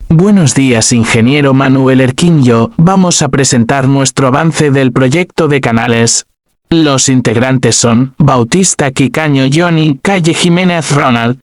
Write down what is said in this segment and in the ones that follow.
Buenos días, ingeniero Manuel Erquinho. Vamos a presentar nuestro avance del proyecto de canales. Los integrantes son Bautista Quicaño Johnny, Calle Jiménez Ronald,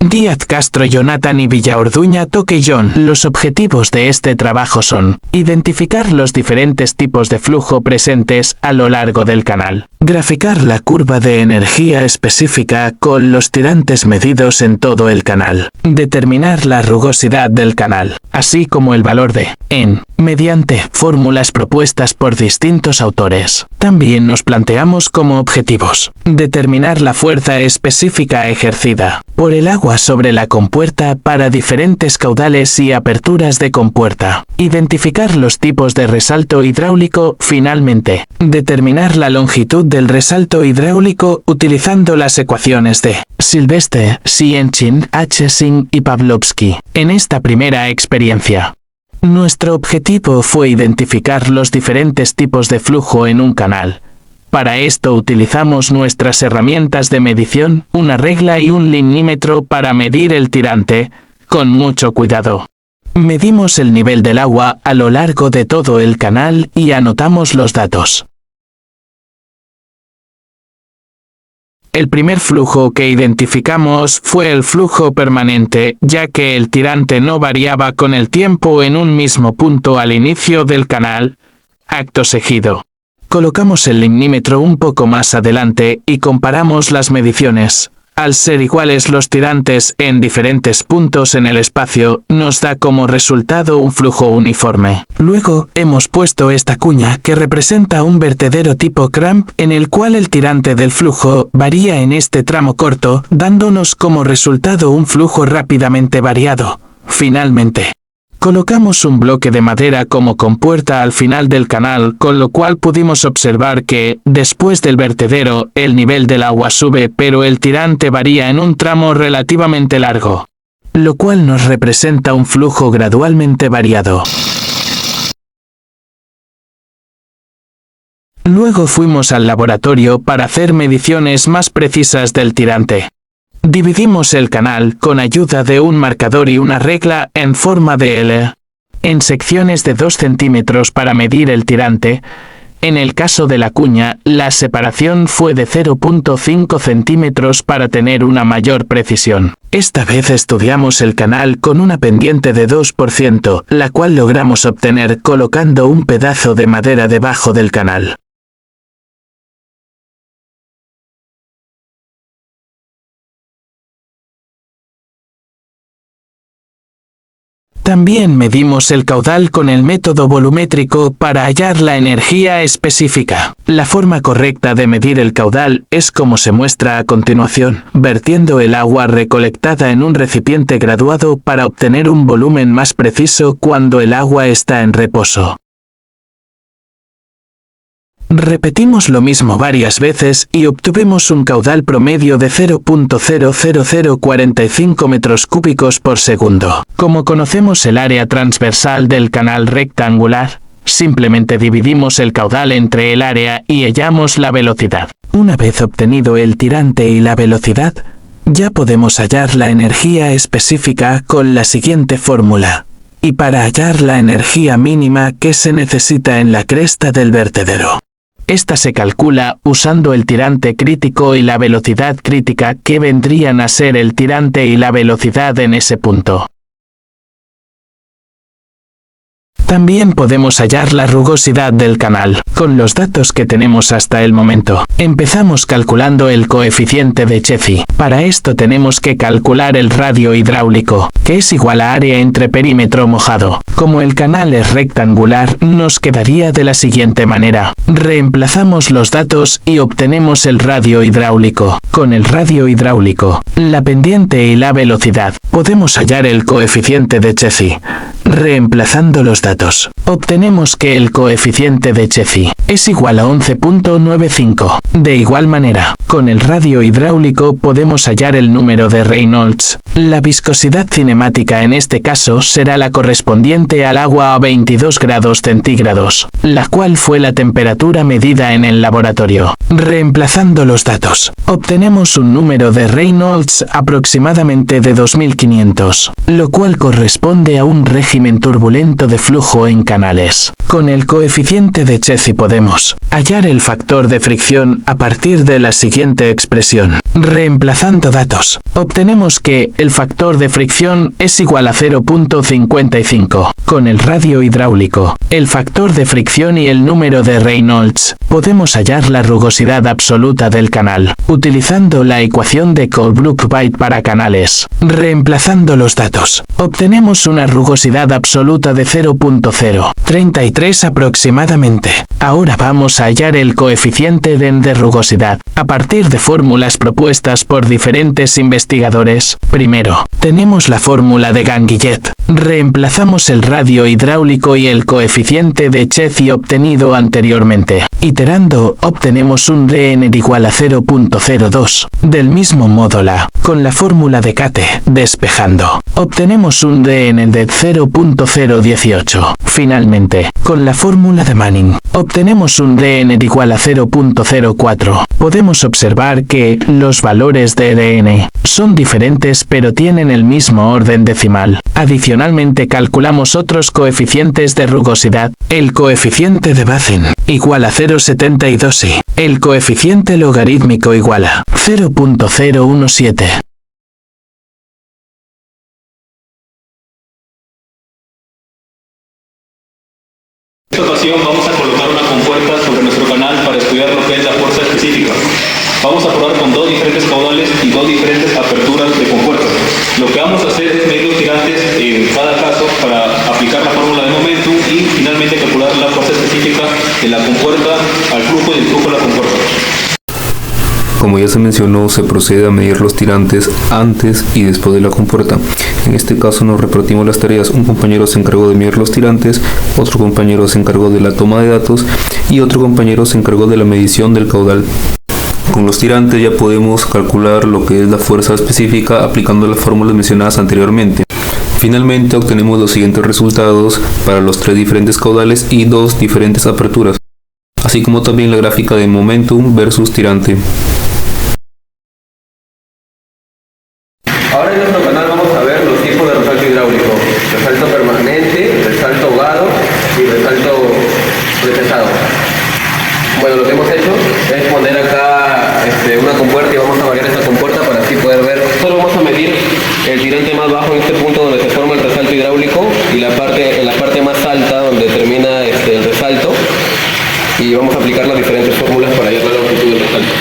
Díaz Castro Jonathan y Villaorduña Toque John. Los objetivos de este trabajo son identificar los diferentes tipos de flujo presentes a lo largo del canal, graficar la curva de energía específica con los tirantes medidos en todo el canal, determinar la rugosidad del canal, así como el valor de N, mediante fórmulas propuestas por distintos autores. También nos planteamos como objetivos determinar la fuerza específica ejercida por el agua sobre la compuerta para diferentes caudales y aperturas de compuerta, identificar los tipos de resalto hidráulico, finalmente, determinar la longitud del resalto hidráulico utilizando las ecuaciones de Silvestre, Sienchin, Hsing y Pavlovsky. En esta primera experiencia, nuestro objetivo fue identificar los diferentes tipos de flujo en un canal. Para esto utilizamos nuestras herramientas de medición, una regla y un linímetro para medir el tirante, con mucho cuidado. Medimos el nivel del agua a lo largo de todo el canal y anotamos los datos. El primer flujo que identificamos fue el flujo permanente, ya que el tirante no variaba con el tiempo en un mismo punto al inicio del canal. Acto seguido, colocamos el linímetro un poco más adelante y comparamos las mediciones. Al ser iguales los tirantes en diferentes puntos en el espacio, nos da como resultado un flujo uniforme. Luego, hemos puesto esta cuña que representa un vertedero tipo cramp en el cual el tirante del flujo varía en este tramo corto, dándonos como resultado un flujo rápidamente variado. Finalmente, colocamos un bloque de madera como compuerta al final del canal, con lo cual pudimos observar que, después del vertedero, el nivel del agua sube, pero el tirante varía en un tramo relativamente largo, lo cual nos representa un flujo gradualmente variado. Luego fuimos al laboratorio para hacer mediciones más precisas del tirante. Dividimos el canal con ayuda de un marcador y una regla en forma de L en secciones de 2 centímetros para medir el tirante. En el caso de la cuña, la separación fue de 0.5 centímetros para tener una mayor precisión. Esta vez estudiamos el canal con una pendiente de 2%, la cual logramos obtener colocando un pedazo de madera debajo del canal. También medimos el caudal con el método volumétrico para hallar la energía específica. La forma correcta de medir el caudal es como se muestra a continuación, vertiendo el agua recolectada en un recipiente graduado para obtener un volumen más preciso cuando el agua está en reposo. Repetimos lo mismo varias veces y obtuvimos un caudal promedio de 0.00045 metros cúbicos por segundo. Como conocemos el área transversal del canal rectangular, simplemente dividimos el caudal entre el área y hallamos la velocidad. Una vez obtenido el tirante y la velocidad, ya podemos hallar la energía específica con la siguiente fórmula. Y para hallar la energía mínima que se necesita en la cresta del vertedero. Esta se calcula usando el tirante crítico y la velocidad crítica que vendrían a ser el tirante y la velocidad en ese punto. También podemos hallar la rugosidad del canal, con los datos que tenemos hasta el momento. Empezamos calculando el coeficiente de Chézy. Para esto tenemos que calcular el radio hidráulico, que es igual a área entre perímetro mojado. Como el canal es rectangular, nos quedaría de la siguiente manera. Reemplazamos los datos y obtenemos el radio hidráulico. Con el radio hidráulico, la pendiente y la velocidad, podemos hallar el coeficiente de Chézy, reemplazando los datos. datos. Obtenemos que el coeficiente de Chethy es igual a 11.95. De igual manera, con el radio hidráulico podemos hallar el número de Reynolds. La viscosidad cinemática en este caso será la correspondiente al agua a 22 grados centígrados, la cual fue la temperatura medida en el laboratorio. Reemplazando los datos, obtenemos un número de Reynolds aproximadamente de 2500, lo cual corresponde a un régimen turbulento de flujo en canales. Con el coeficiente de Chethy podemos hallar el factor de fricción a partir de la siguiente expresión. Reemplazando datos, obtenemos que el factor de fricción es igual a 0.55. Con el radio hidráulico, el factor de fricción y el número de Reynolds, podemos hallar la rugosidad absoluta del canal, utilizando la ecuación de Colebrook-White para canales. Reemplazando los datos, obtenemos una rugosidad absoluta de 0.033 aproximadamente. Ahora vamos a hallar el coeficiente de rugosidad, a partir de fórmulas propuestas por diferentes investigadores. Primero, tenemos la fórmula de Ganguillet. Reemplazamos el radio hidráulico y el coeficiente de Chethy obtenido anteriormente. Iterando, obtenemos un Dn igual a 0.02. Del mismo modo con la fórmula de Cate, despejando, obtenemos un Dn de 0.018. Finalmente, con la fórmula de Manning, obtenemos un Dn igual a 0.04. Podemos observar que los valores de Dn son diferentes pero tienen el mismo orden decimal. Adicionalmente calculamos otros coeficientes de rugosidad. El coeficiente de Bazin igual a 0.72 y el coeficiente logarítmico igual a 0.017. En esta ocasión vamos a colocar una compuerta sobre nuestro canal para estudiar lo que es la fuerza específica. Vamos a probar con dos diferentes caudales y dos diferentes aperturas de compuertas. Lo que vamos a hacer es medir los tirantes en cada caso para aplicar la fórmula de momentum y finalmente calcular la fuerza específica de la compuerta al flujo y del flujo de la compuerta. Como ya se mencionó, se procede a medir los tirantes antes y después de la compuerta. En este caso nos repartimos las tareas. Un compañero se encargó de medir los tirantes, otro compañero se encargó de la toma de datos y otro compañero se encargó de la medición del caudal. Con los tirantes ya podemos calcular lo que es la fuerza específica aplicando las fórmulas mencionadas anteriormente. Finalmente obtenemos los siguientes resultados para los tres diferentes caudales y dos diferentes aperturas, así como también la gráfica de momentum versus tirante. Ahora en nuestro canal vamos a ver los tipos de resalto hidráulico: resalto permanente, resalto ahogado y resalto pretensado. Bueno, lo que hemos hecho es poner acá una compuerta y vamos a variar esta compuerta para así poder ver. Solo vamos a medir el tirante más bajo en este punto donde se forma el resalto hidráulico y en la parte más alta donde termina el resalto, y vamos a aplicar las diferentes fórmulas para hallar la longitud del resalto.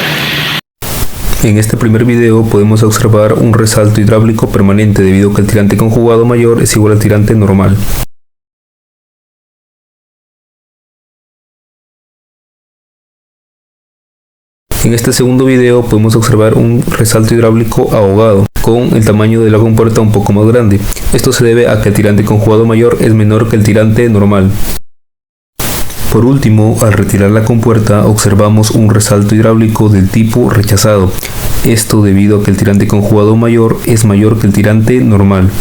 En este primer video podemos observar un resalto hidráulico permanente debido a que el tirante conjugado mayor es igual al tirante normal. En este segundo video podemos observar un resalto hidráulico ahogado con el tamaño de la compuerta un poco más grande. Esto se debe a que el tirante conjugado mayor es menor que el tirante normal. Por último, al retirar la compuerta observamos un resalto hidráulico del tipo rechazado. Esto debido a que el tirante conjugado mayor es mayor que el tirante normal.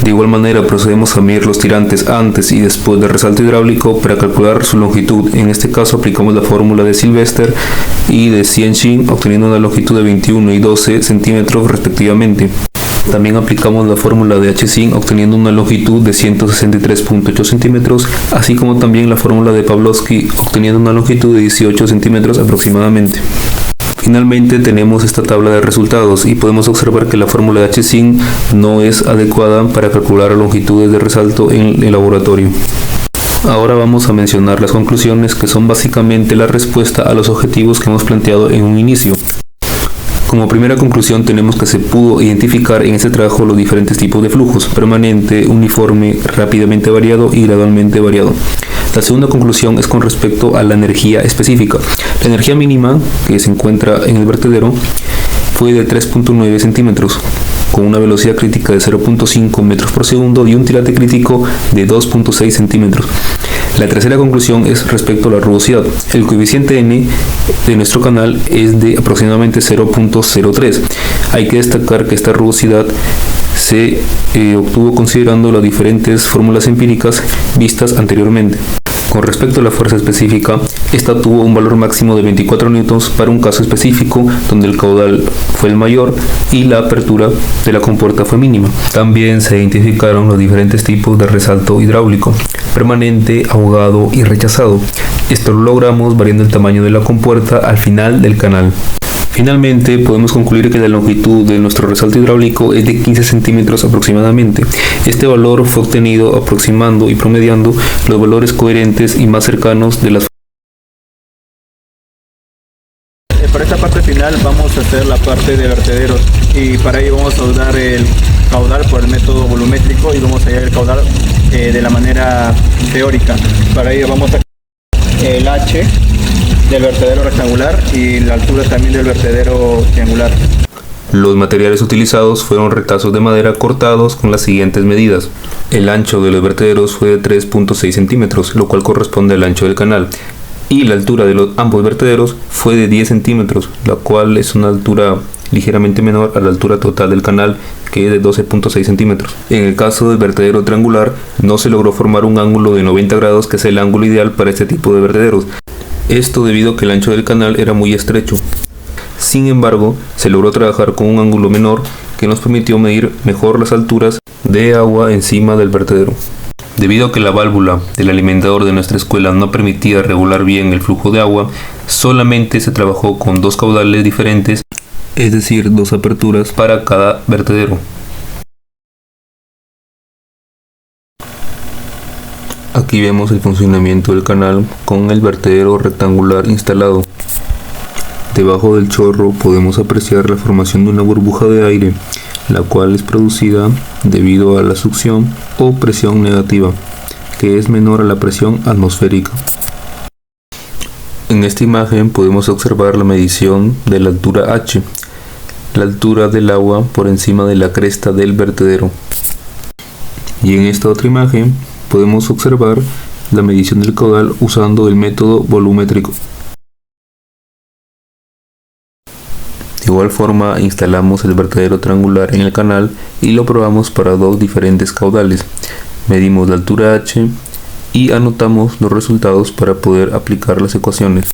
De igual manera procedemos a medir los tirantes antes y después del resalto hidráulico para calcular su longitud. En este caso aplicamos la fórmula de Sylvester y de Cianchin, obteniendo una longitud de 21 y 12 centímetros respectivamente. También aplicamos la fórmula de H-Sin obteniendo una longitud de 163.8 centímetros, así como también la fórmula de Pavlovsky obteniendo una longitud de 18 centímetros aproximadamente. Finalmente tenemos esta tabla de resultados y podemos observar que la fórmula de H-Sin no es adecuada para calcular longitudes de resalto en el laboratorio. Ahora vamos a mencionar las conclusiones, que son básicamente la respuesta a los objetivos que hemos planteado en un inicio. Como primera conclusión tenemos que se pudo identificar en este trabajo los diferentes tipos de flujos: permanente, uniforme, rápidamente variado y gradualmente variado. La segunda conclusión es con respecto a la energía específica. La energía mínima que se encuentra en el vertedero fue de 3.9 centímetros, con una velocidad crítica de 0.5 metros por segundo y un tirante crítico de 2.6 centímetros. La tercera conclusión es respecto a la rugosidad. El coeficiente N de nuestro canal es de aproximadamente 0.03. Hay que destacar que esta rugosidad se obtuvo considerando las diferentes fórmulas empíricas vistas anteriormente. Con respecto a la fuerza específica, esta tuvo un valor máximo de 24 newtons para un caso específico donde el caudal fue el mayor y la apertura de la compuerta fue mínima. También se identificaron los diferentes tipos de resalto hidráulico: permanente, ahogado y rechazado. Esto lo logramos variando el tamaño de la compuerta al final del canal. Finalmente, podemos concluir que la longitud de nuestro resalto hidráulico es de 15 centímetros aproximadamente. Este valor fue obtenido aproximando y promediando los valores coherentes y más cercanos de las. Para esta parte final vamos a hacer la parte de vertederos, y para ello vamos a usar el caudal por el método volumétrico y vamos a hallar el caudal de la manera teórica. Para ello vamos a el H del vertedero rectangular y la altura también del vertedero triangular. Los materiales utilizados fueron retazos de madera cortados con las siguientes medidas. El ancho de los vertederos fue de 3.6 centímetros, lo cual corresponde al ancho del canal, y la altura de ambos vertederos fue de 10 centímetros, la cual es una altura ligeramente menor a la altura total del canal, que es de 12.6 centímetros. En el caso del vertedero triangular, no se logró formar un ángulo de 90 grados, que es el ángulo ideal para este tipo de vertederos. Esto debido a que el ancho del canal era muy estrecho. Sin embargo, se logró trabajar con un ángulo menor que nos permitió medir mejor las alturas de agua encima del vertedero. Debido a que la válvula del alimentador de nuestra escuela no permitía regular bien el flujo de agua, solamente se trabajó con dos caudales diferentes, es decir, dos aperturas para cada vertedero. Aquí vemos el funcionamiento del canal con el vertedero rectangular instalado. Debajo del chorro podemos apreciar la formación de una burbuja de aire, la cual es producida debido a la succión o presión negativa, que es menor a la presión atmosférica. En esta imagen podemos observar la medición de la altura H, la altura del agua por encima de la cresta del vertedero. Y en esta otra imagen podemos observar la medición del caudal usando el método volumétrico. De igual forma, instalamos el vertedero triangular en el canal y lo probamos para dos diferentes caudales. Medimos la altura H y anotamos los resultados para poder aplicar las ecuaciones.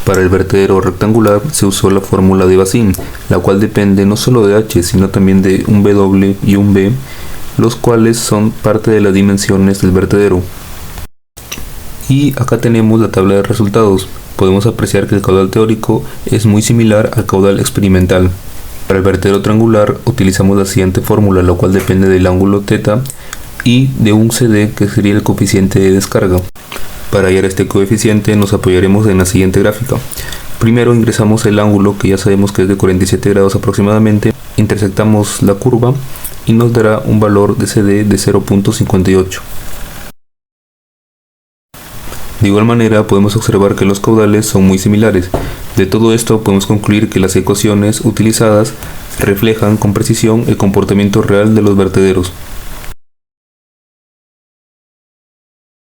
Para el vertedero rectangular se usó la fórmula de Bazin, la cual depende no solo de H, sino también de un W y un B, los cuales son parte de las dimensiones del vertedero. Y acá tenemos la tabla de resultados. Podemos apreciar que el caudal teórico es muy similar al caudal experimental. Para el vertedero triangular utilizamos la siguiente fórmula, la cual depende del ángulo θ y de un CD, que sería el coeficiente de descarga. Para hallar este coeficiente nos apoyaremos en la siguiente gráfica. Primero ingresamos el ángulo, que ya sabemos que es de 47 grados aproximadamente, intersectamos la curva y nos dará un valor de CD de 0.58. De igual manera podemos observar que los caudales son muy similares. De todo esto podemos concluir que las ecuaciones utilizadas reflejan con precisión el comportamiento real de los vertederos.